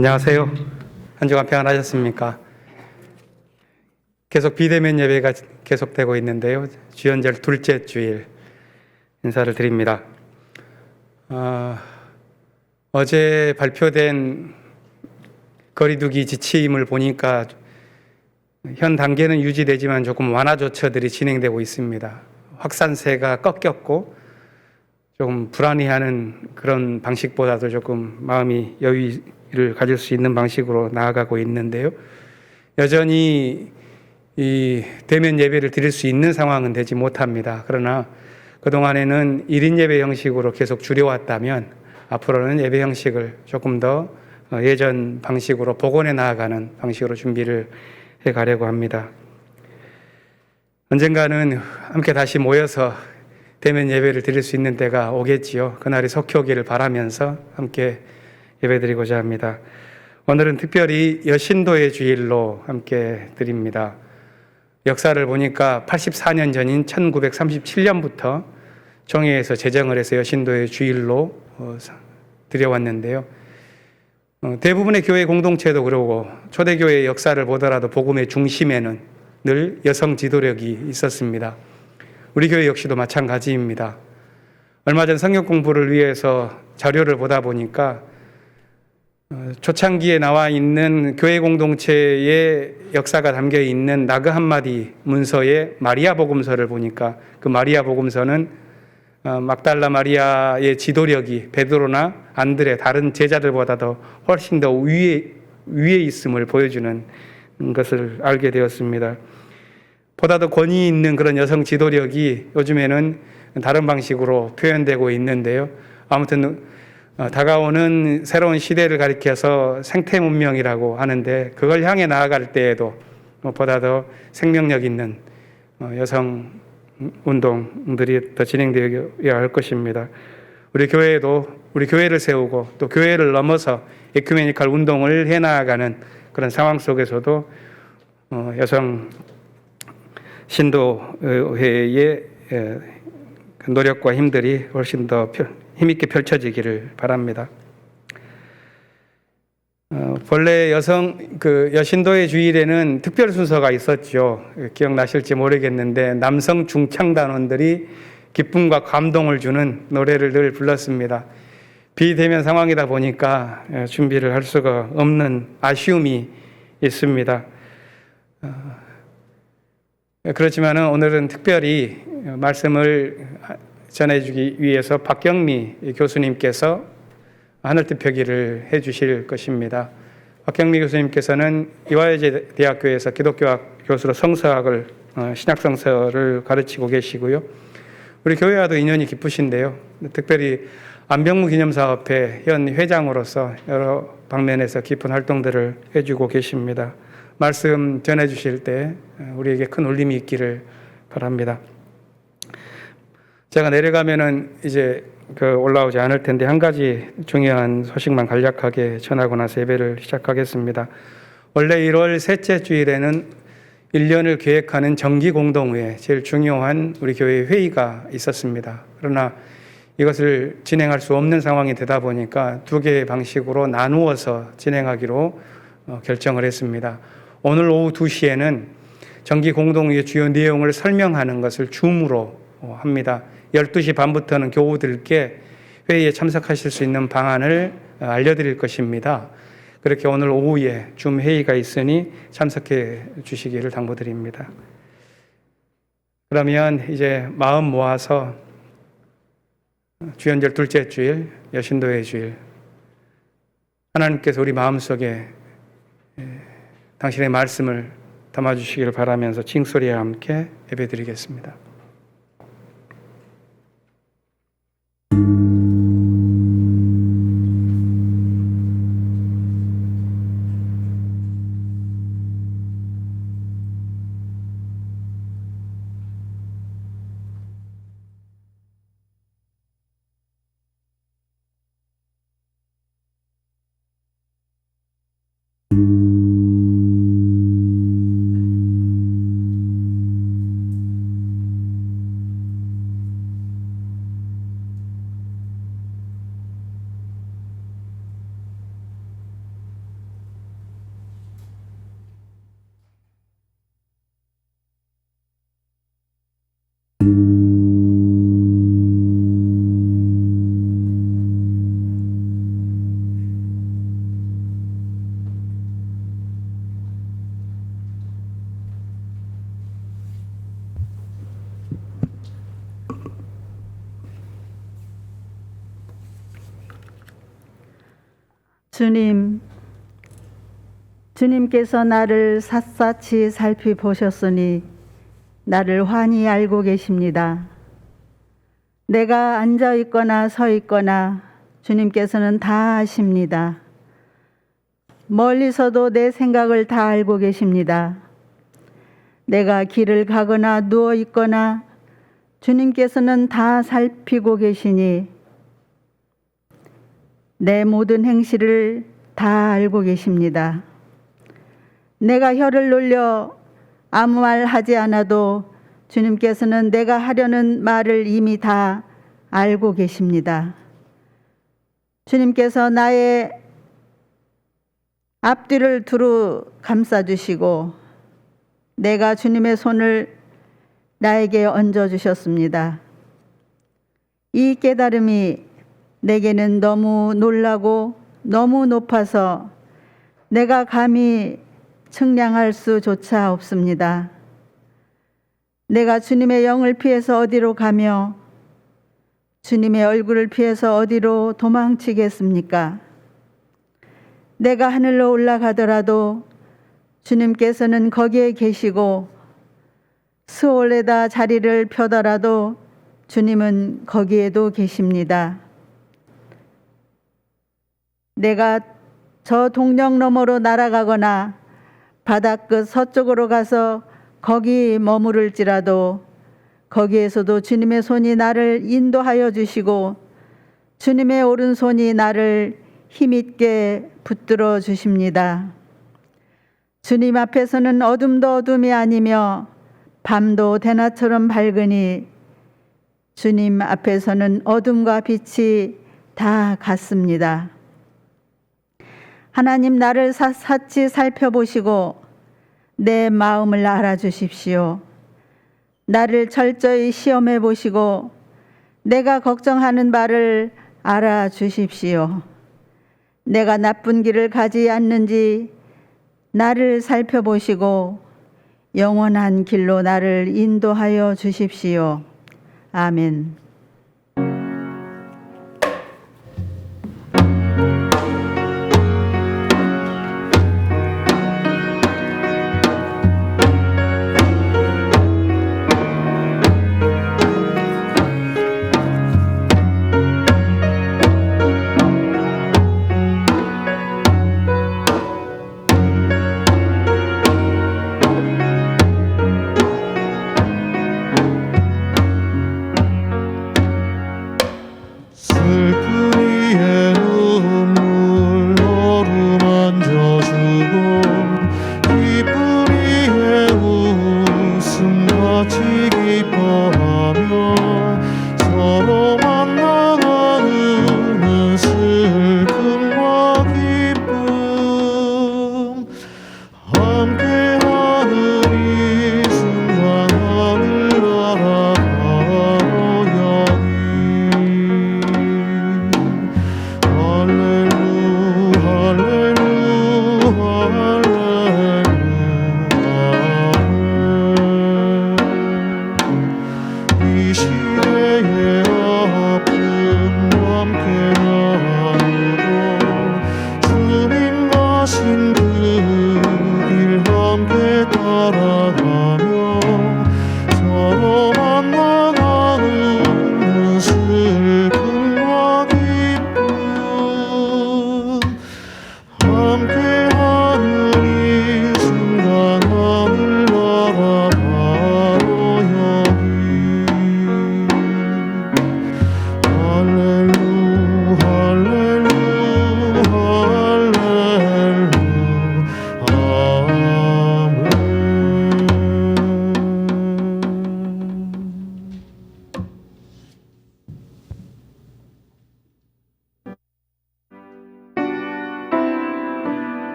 안녕하세요. 한 주간 평안하셨습니까? 계속 비대면 예배가 계속되고 있는데요. 주연절 둘째 주일 인사를 드립니다. 어제 발표된 거리두기 지침을 보니까 현 단계는 유지되지만 조금 완화 조처들이 진행되고 있습니다. 확산세가 꺾였고 좀 불안해하는 그런 방식보다도 조금 마음이 여유를 가질 수 있는 방식으로 나아가고 있는데요. 여전히 이 대면 예배를 드릴 수 있는 상황은 되지 못합니다. 그러나 그동안에는 1인 예배 형식으로 계속 줄여왔다면 앞으로는 예배 형식을 조금 더 예전 방식으로 복원해 나아가는 방식으로 준비를 해 가려고 합니다. 언젠가는 함께 다시 모여서 대면 예배를 드릴 수 있는 때가 오겠지요. 그날이 속히 오기를 바라면서 함께 예배드리고자 합니다. 오늘은 특별히 여신도의 주일로 함께 드립니다. 역사를 보니까 84년 전인 1937년부터 총회에서 제정을 해서 여신도의 주일로 드려왔는데요. 대부분의 교회 공동체도 그러고 초대교회의 역사를 보더라도 복음의 중심에는 늘 여성 지도력이 있었습니다. 우리 교회 역시도 마찬가지입니다. 얼마 전 성경 공부를 위해서 자료를 보다 보니까 초창기에 나와 있는 교회 공동체의 역사가 담겨 있는 나그 한마디 문서의 마리아 복음서를 보니까 그 마리아 복음서는 막달라 마리아의 지도력이 베드로나 안드레 다른 제자들보다도 훨씬 더 위에 있음을 보여주는 것을 알게 되었습니다. 보다 더 권위 있는 그런 여성 지도력이 요즘에는 다른 방식으로 표현되고 있는데요. 아무튼 다가오는 새로운 시대를 가리켜서 생태 문명이라고 하는데 그걸 향해 나아갈 때에도 보다 더 생명력 있는 여성 운동들이 더 진행되어야 할 것입니다. 우리 교회도 우리 교회를 세우고 또 교회를 넘어서 에큐메니컬 운동을 해나가는 그런 상황 속에서도 여성 신도회의 노력과 힘들이 훨씬 더 힘있게 펼쳐지기를 바랍니다. 본래 여신도의 주일에는 특별 순서가 있었죠. 기억나실지 모르겠는데 남성 중창단원들이 기쁨과 감동을 주는 노래를 늘 불렀습니다. 비대면 상황이다 보니까 준비를 할 수가 없는 아쉬움이 있습니다. 그렇지만 오늘은 특별히 말씀을 전해주기 위해서 박경미 교수님께서 하늘뜻 펴기를 해주실 것입니다. 박경미 교수님께서는 이화여제 대학교에서 기독교학 교수로 성서학을 신약성서를 가르치고 계시고요. 우리 교회와도 인연이 깊으신데요. 특별히 안병무 기념사업회 현 회장으로서 여러 방면에서 깊은 활동들을 해주고 계십니다. 말씀 전해주실 때 우리에게 큰 울림이 있기를 바랍니다. 제가 내려가면은 이제 올라오지 않을 텐데 한 가지 중요한 소식만 간략하게 전하고 나서 예배를 시작하겠습니다. 원래 1월 셋째 주일에는 1년을 계획하는 정기공동회 제일 중요한 우리 교회 회의가 있었습니다. 그러나 이것을 진행할 수 없는 상황이 되다 보니까 두 개의 방식으로 나누어서 진행하기로 결정을 했습니다. 오늘 오후 2시에는 정기공동회의 주요 내용을 설명하는 것을 줌으로 합니다. 12시 반부터는 교우들께 회의에 참석하실 수 있는 방안을 알려드릴 것입니다. 그렇게 오늘 오후에 줌 회의가 있으니 참석해 주시기를 당부드립니다. 그러면 이제 마음 모아서 주연절 둘째 주일, 여신도의 주일, 하나님께서 우리 마음속에 당신의 말씀을 담아주시기를 바라면서 징소리와 함께 예배드리겠습니다. 주님께서 나를 샅샅이 살피보셨으니 나를 환히 알고 계십니다. 내가 앉아 있거나 서 있거나 주님께서는 다 아십니다. 멀리서도 내 생각을 다 알고 계십니다. 내가 길을 가거나 누워 있거나 주님께서는 다 살피고 계시니 내 모든 행실을 다 알고 계십니다. 내가 혀를 놀려 아무 말 하지 않아도 주님께서는 내가 하려는 말을 이미 다 알고 계십니다. 주님께서 나의 앞뒤를 두루 감싸주시고 내가 주님의 손을 나에게 얹어주셨습니다. 이 깨달음이 내게는 너무 놀라고 너무 높아서 내가 감히 측량할 수조차 없습니다. 내가 주님의 영을 피해서 어디로 가며 주님의 얼굴을 피해서 어디로 도망치겠습니까? 내가 하늘로 올라가더라도 주님께서는 거기에 계시고 스올에다 자리를 펴더라도 주님은 거기에도 계십니다. 내가 저 동력 너머로 날아가거나 바다끝 서쪽으로 가서 거기 머무를지라도 거기에서도 주님의 손이 나를 인도하여 주시고 주님의 오른손이 나를 힘있게 붙들어 주십니다. 주님 앞에서는 어둠도 어둠이 아니며 밤도 대낮처럼 밝으니 주님 앞에서는 어둠과 빛이 다 같습니다. 하나님 나를 샅샅이 살펴보시고 내 마음을 알아주십시오. 나를 철저히 시험해 보시고 내가 걱정하는 바를 알아주십시오. 내가 나쁜 길을 가지 않는지 나를 살펴보시고 영원한 길로 나를 인도하여 주십시오. 아멘.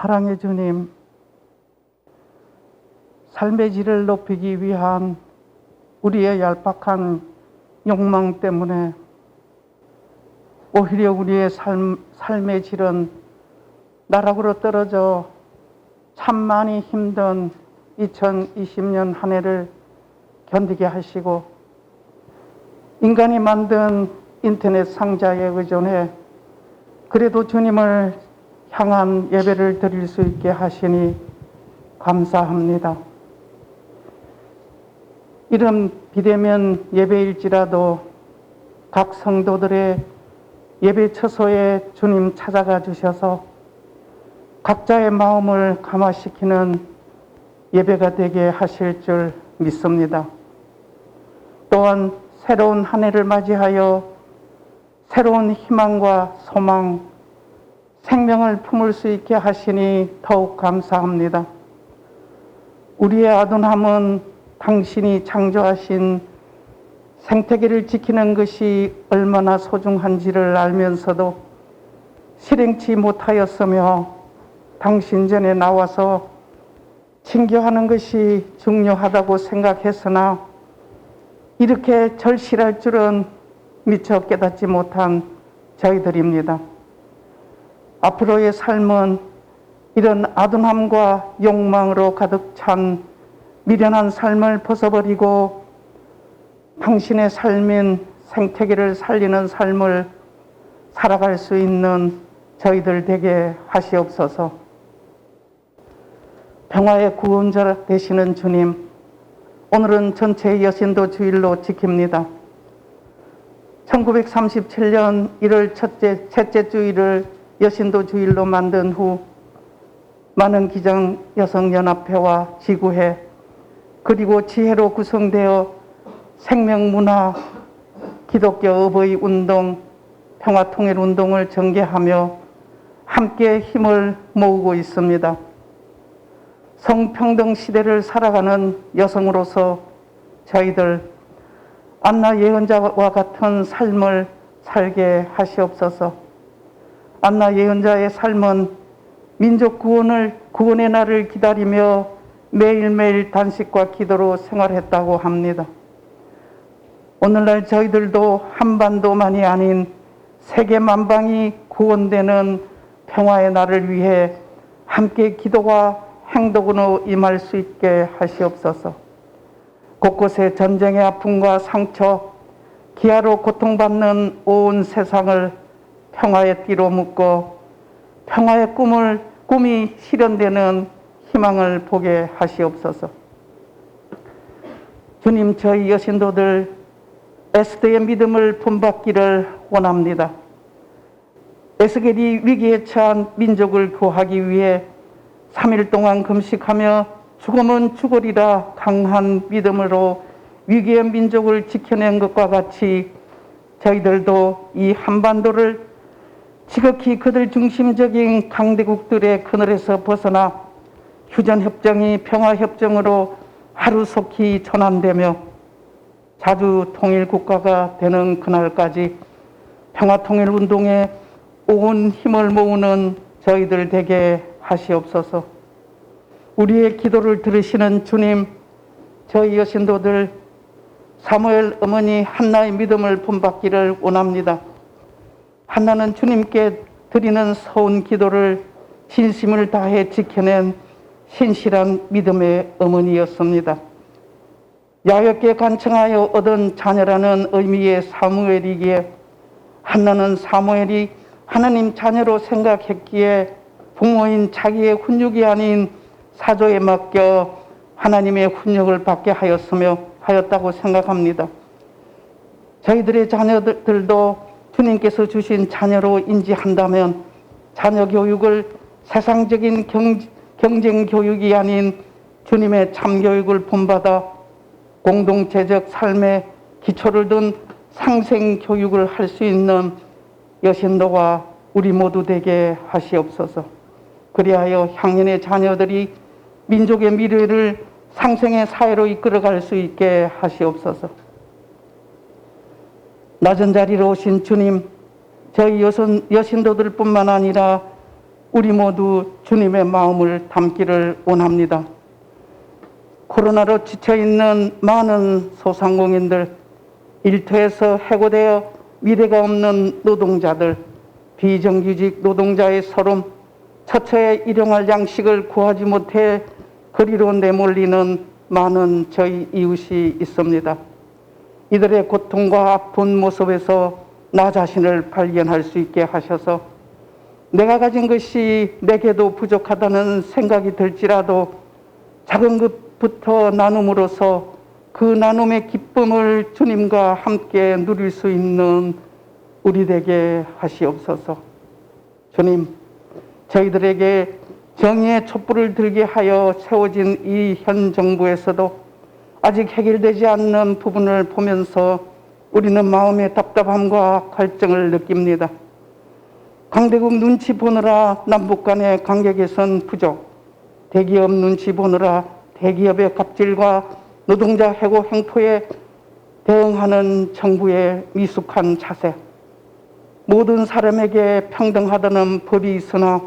사랑의 주님, 삶의 질을 높이기 위한 우리의 얄팍한 욕망 때문에 오히려 우리의 삶의 질은 나락으로 떨어져 참 많이 힘든 2020년 한 해를 견디게 하시고, 인간이 만든 인터넷 상자에 의존해 그래도 주님을 향한 예배를 드릴 수 있게 하시니 감사합니다. 이런 비대면 예배일지라도 각 성도들의 예배 처소에 주님 찾아가 주셔서 각자의 마음을 감화시키는 예배가 되게 하실 줄 믿습니다. 또한 새로운 한 해를 맞이하여 새로운 희망과 소망, 생명을 품을 수 있게 하시니 더욱 감사합니다. 우리의 아둔함은 당신이 창조하신 생태계를 지키는 것이 얼마나 소중한지를 알면서도 실행치 못하였으며 당신 전에 나와서 친교하는 것이 중요하다고 생각했으나 이렇게 절실할 줄은 미처 깨닫지 못한 저희들입니다. 앞으로의 삶은 이런 아둔함과 욕망으로 가득 찬 미련한 삶을 벗어버리고 당신의 삶인 생태계를 살리는 삶을 살아갈 수 있는 저희들 되게 하시옵소서. 평화의 구원자 되시는 주님, 오늘은 전체 여신도 주일로 지킵니다. 1937년 1월 셋째 주일을 여신도 주일로 만든 후 많은 기장 여성연합회와 지구회 그리고 지혜로 구성되어 생명문화, 기독교 어버이 운동, 평화통일운동을 전개하며 함께 힘을 모으고 있습니다. 성평등 시대를 살아가는 여성으로서 저희들 안나 예언자와 같은 삶을 살게 하시옵소서. 안나 예언자의 삶은 민족 구원의 날을 기다리며 매일매일 단식과 기도로 생활했다고 합니다. 오늘날 저희들도 한반도만이 아닌 세계 만방이 구원되는 평화의 날을 위해 함께 기도와 행동으로 임할 수 있게 하시옵소서. 곳곳에 전쟁의 아픔과 상처, 기아로 고통받는 온 세상을 평화의 띠로 묶어 평화의 꿈이 실현되는 희망을 보게 하시옵소서. 주님, 저희 여신도들 에스더의 믿음을 본받기를 원합니다. 에스겔이 위기에 처한 민족을 구하기 위해 3일 동안 금식하며 죽으면 죽으리라 강한 믿음으로 위기의 민족을 지켜낸 것과 같이 저희들도 이 한반도를 지극히 그들 중심적인 강대국들의 그늘에서 벗어나 휴전협정이 평화협정으로 하루속히 전환되며 자주 통일국가가 되는 그날까지 평화통일운동에 온 힘을 모으는 저희들 되게 하시옵소서. 우리의 기도를 들으시는 주님, 저희 여신도들 사무엘 어머니 한나의 믿음을 본받기를 원합니다. 한나는 주님께 드리는 서운 기도를 진심을 다해 지켜낸 신실한 믿음의 어머니였습니다. 야곱께 간청하여 얻은 자녀라는 의미의 사무엘이기에 한나는 사무엘이 하나님 자녀로 생각했기에 부모인 자기의 훈육이 아닌 사조에 맡겨 하나님의 훈육을 받게 하였다고 생각합니다. 저희들의 자녀들도 주님께서 주신 자녀로 인지한다면 자녀 교육을 세상적인 경쟁 교육이 아닌 주님의 참교육을 본받아 공동체적 삶의 기초를 둔 상생 교육을 할 수 있는 여신도가 우리 모두 되게 하시옵소서. 그리하여 향년의 자녀들이 민족의 미래를 상생의 사회로 이끌어갈 수 있게 하시옵소서. 낮은 자리로 오신 주님, 저희 여신도들뿐만 아니라 우리 모두 주님의 마음을 담기를 원합니다. 코로나로 지쳐있는 많은 소상공인들, 일터에서 해고되어 미래가 없는 노동자들, 비정규직 노동자의 서름, 처처에 일용할 양식을 구하지 못해 거리로 내몰리는 많은 저희 이웃이 있습니다. 이들의 고통과 아픈 모습에서 나 자신을 발견할 수 있게 하셔서 내가 가진 것이 내게도 부족하다는 생각이 들지라도 작은 것부터 나눔으로써 그 나눔의 기쁨을 주님과 함께 누릴 수 있는 우리 되게 하시옵소서. 주님, 저희들에게 정의의 촛불을 들게 하여 세워진 이 현 정부에서도 아직 해결되지 않는 부분을 보면서 우리는 마음의 답답함과 갈증을 느낍니다. 강대국 눈치 보느라 남북 간의 관계 개선 부족, 대기업 눈치 보느라 대기업의 갑질과 노동자 해고 행포에 대응하는 정부의 미숙한 자세, 모든 사람에게 평등하다는 법이 있으나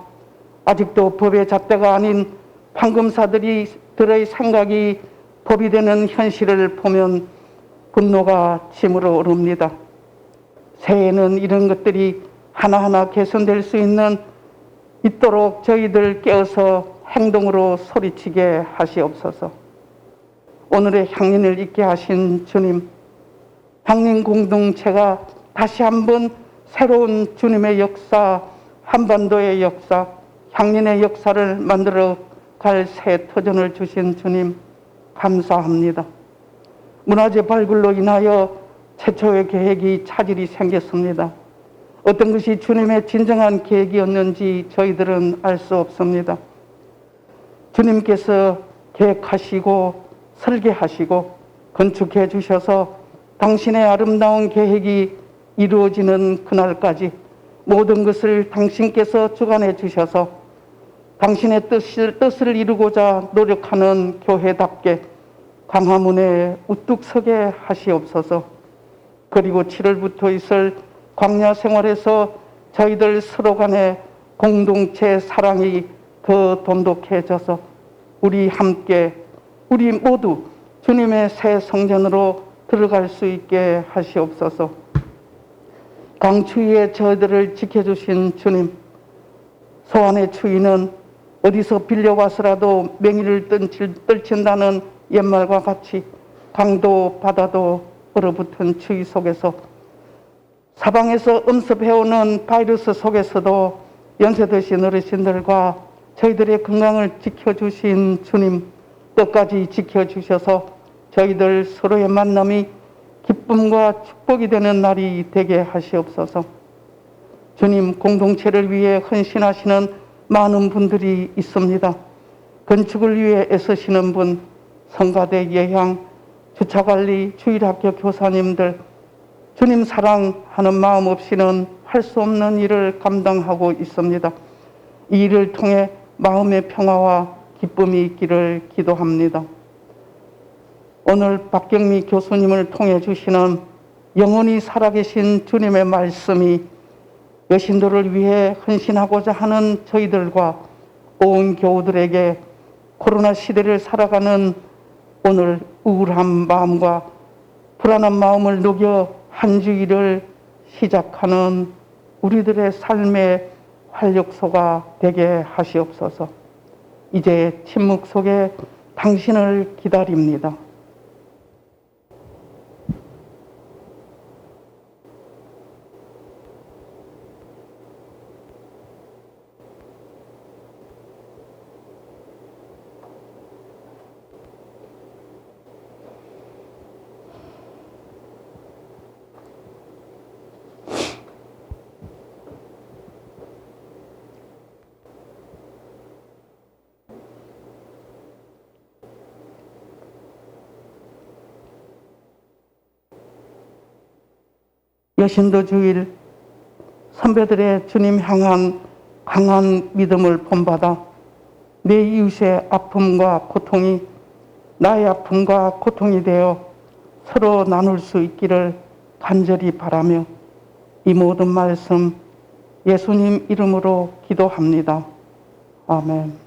아직도 법의 잣대가 아닌 판검사들의 생각이 법이 되는 현실을 보면 분노가 치밀어 오릅니다. 새해에는 이런 것들이 하나하나 개선될 수 있도록 저희들 깨어서 행동으로 소리치게 하시옵소서. 오늘의 향연을 잊게 하신 주님, 향림 공동체가 다시 한번 새로운 주님의 역사, 한반도의 역사, 향연의 역사를 만들어 갈 새 터전을 주신 주님 감사합니다. 문화재 발굴로 인하여 최초의 계획이 차질이 생겼습니다. 어떤 것이 주님의 진정한 계획이었는지 저희들은 알 수 없습니다. 주님께서 계획하시고 설계하시고 건축해 주셔서 당신의 아름다운 계획이 이루어지는 그날까지 모든 것을 당신께서 주관해 주셔서 당신의 뜻을 이루고자 노력하는 교회답게 광화문에 우뚝 서게 하시옵소서. 그리고 7월부터 있을 광야 생활에서 저희들 서로 간의 공동체 사랑이 더 돈독해져서 우리 함께, 우리 모두 주님의 새 성전으로 들어갈 수 있게 하시옵소서. 강추위에 저희들을 지켜주신 주님, 소환의 추위는 어디서 빌려와서라도 맹위를 떨친다는 옛말과 같이 강도 바다도 얼어붙은 추위 속에서 사방에서 엄습해오는 바이러스 속에서도 연세 드신 어르신들과 저희들의 건강을 지켜주신 주님 끝까지 지켜주셔서 저희들 서로의 만남이 기쁨과 축복이 되는 날이 되게 하시옵소서. 주님, 공동체를 위해 헌신하시는 많은 분들이 있습니다. 건축을 위해 애쓰시는 분, 성가대 예향, 주차관리, 주일학교 교사님들, 주님 사랑하는 마음 없이는 할 수 없는 일을 감당하고 있습니다. 이 일을 통해 마음의 평화와 기쁨이 있기를 기도합니다. 오늘 박경미 교수님을 통해 주시는 영원히 살아계신 주님의 말씀이 여신도를 위해 헌신하고자 하는 저희들과 온 교우들에게 코로나 시대를 살아가는 오늘 우울한 마음과 불안한 마음을 녹여 한 주일을 시작하는 우리들의 삶의 활력소가 되게 하시옵소서. 이제 침묵 속에 당신을 기다립니다. 여신도 주일 선배들의 주님 향한 강한 믿음을 본받아 내 이웃의 아픔과 고통이 나의 아픔과 고통이 되어 서로 나눌 수 있기를 간절히 바라며 이 모든 말씀 예수님 이름으로 기도합니다. 아멘.